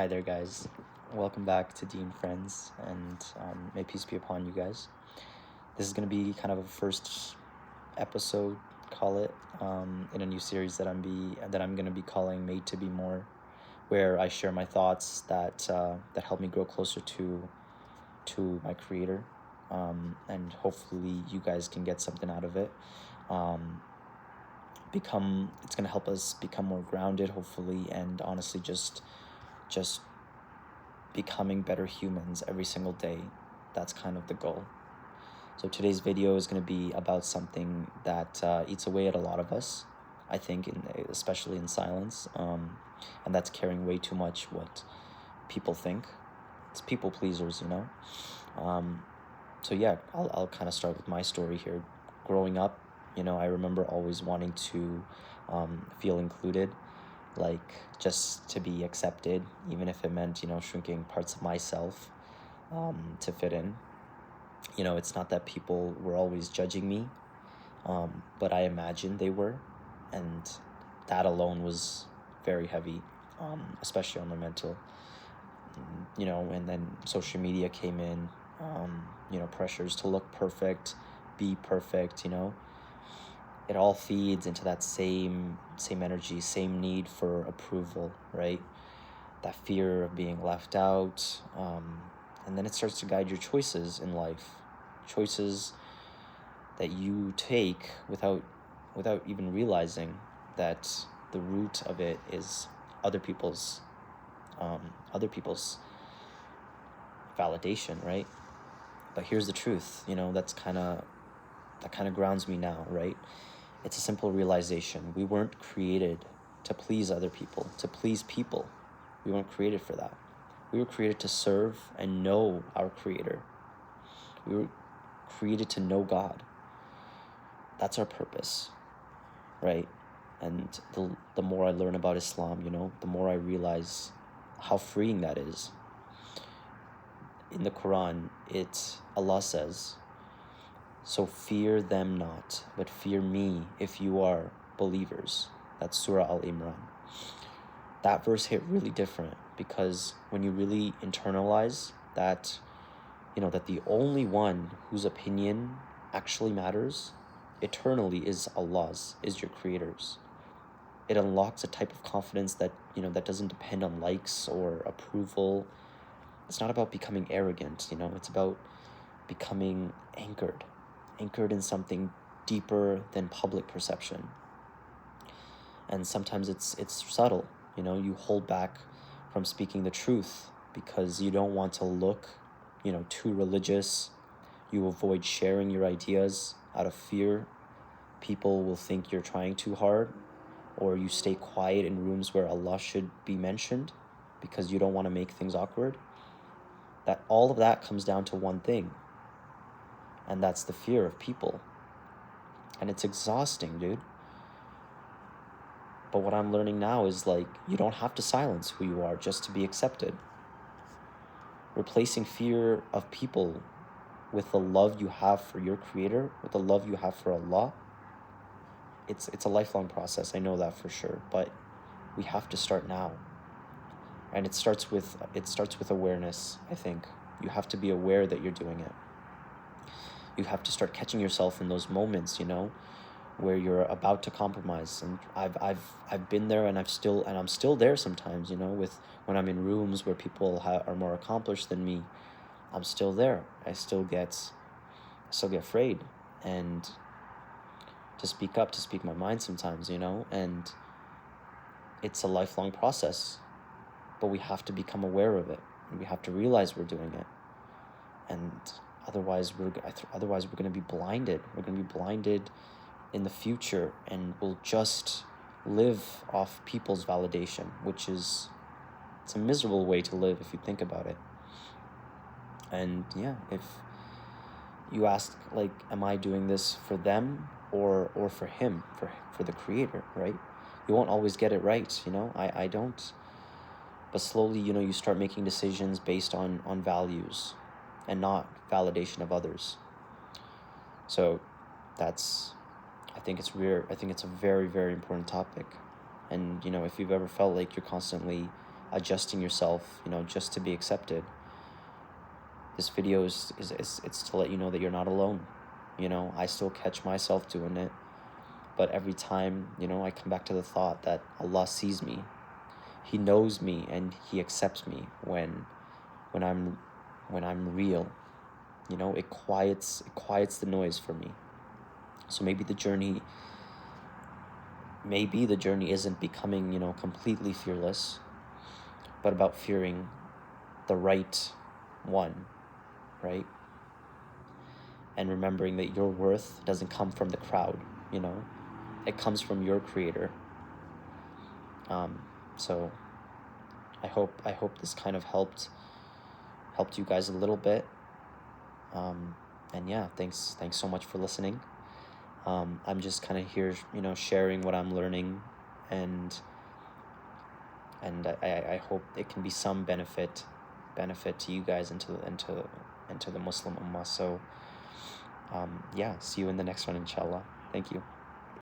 Hi there, guys. Welcome back to Dean Friends, and may peace be upon you guys. This is going to be kind of a first episode, call it, in a new series that I'm going to be calling "Made to Be More," where I share my thoughts that help me grow closer to my Creator, and hopefully you guys can get something out of it. It's going to help us become more grounded, hopefully, and honestly, just becoming better humans every single day. That's kind of the goal. So today's video is going to be about something that eats away at a lot of us, I think, especially in silence, and that's caring way too much what people think. It's people pleasers, So yeah, I'll kind of start with my story here. Growing up, I remember always wanting to feel included, like just to be accepted, even if it meant, shrinking parts of myself to fit in. It's not that people were always judging me, but I imagined they were, and that alone was very heavy, especially on my mental. And then social media came in, pressures to look perfect, be perfect, it all feeds into that same energy, same need for approval, right? That fear of being left out, and then it starts to guide your choices in life, choices that you take without even realizing that the root of it is other people's validation, right? But here's the truth, that kind of grounds me now, right? It's a simple realization. We weren't created to please other people, to please people. We weren't created for that. We were created to serve and know our Creator. We were created to know God. That's our purpose, right? And the more I learn about Islam, the more I realize how freeing that is. In the Quran, Allah says, "So fear them not, but fear me if you are believers." That's Surah Al-Imran. That verse hit really different because when you really internalize that, that the only one whose opinion actually matters eternally is Allah's, is your Creator's. It unlocks a type of confidence that, that doesn't depend on likes or approval. It's not about becoming arrogant, it's about becoming anchored in something deeper than public perception. And sometimes it's subtle, you hold back from speaking the truth because you don't want to look, too religious. You avoid sharing your ideas out of fear people will think you're trying too hard, or you stay quiet in rooms where Allah should be mentioned because you don't want to make things awkward. That all of that comes down to one thing, and that's the fear of people. And it's exhausting, dude. But what I'm learning now is you don't have to silence who you are just to be accepted. Replacing fear of people with the love you have for your Creator, with the love you have for Allah, it's a lifelong process. I know that for sure, but we have to start now. And it starts with awareness, I think. You have to be aware that you're doing it. You have to start catching yourself in those moments, where you're about to compromise. And I've been there, and I'm still there sometimes, with when I'm in rooms where people are more accomplished than me. I'm still there. I still get afraid and to speak up, to speak my mind sometimes, and it's a lifelong process, but we have to become aware of it, and we have to realize we're doing it. And otherwise we're going to be blinded. We're going to be blinded in the future, and we'll just live off people's validation, it's a miserable way to live if you think about it. And yeah, if you ask, am I doing this for them or for him, for the Creator, right? You won't always get it right, I don't. But slowly, you start making decisions based on values and not validation of others. So I think it's rare. I think it's a very, very important topic. And, if you've ever felt like you're constantly adjusting yourself, you know, just to be accepted. This video is it's to let you know that you're not alone. You know, I still catch myself doing it, but every time, you know, I come back to the thought that Allah sees me. He knows me and he accepts me when I'm real. You know, it quiets the noise for me. So maybe the journey isn't becoming, you know, completely fearless, but about fearing the right one, right? And remembering that your worth doesn't come from the crowd, you know, it comes from your creator. So I hope this kind of helped you guys a little bit. And yeah, thanks so much for listening. I'm just kind of here, you know, sharing what I'm learning, and I hope it can be some benefit to you guys, into the Muslim Ummah. So yeah, see you in the next one, inshallah. Thank you.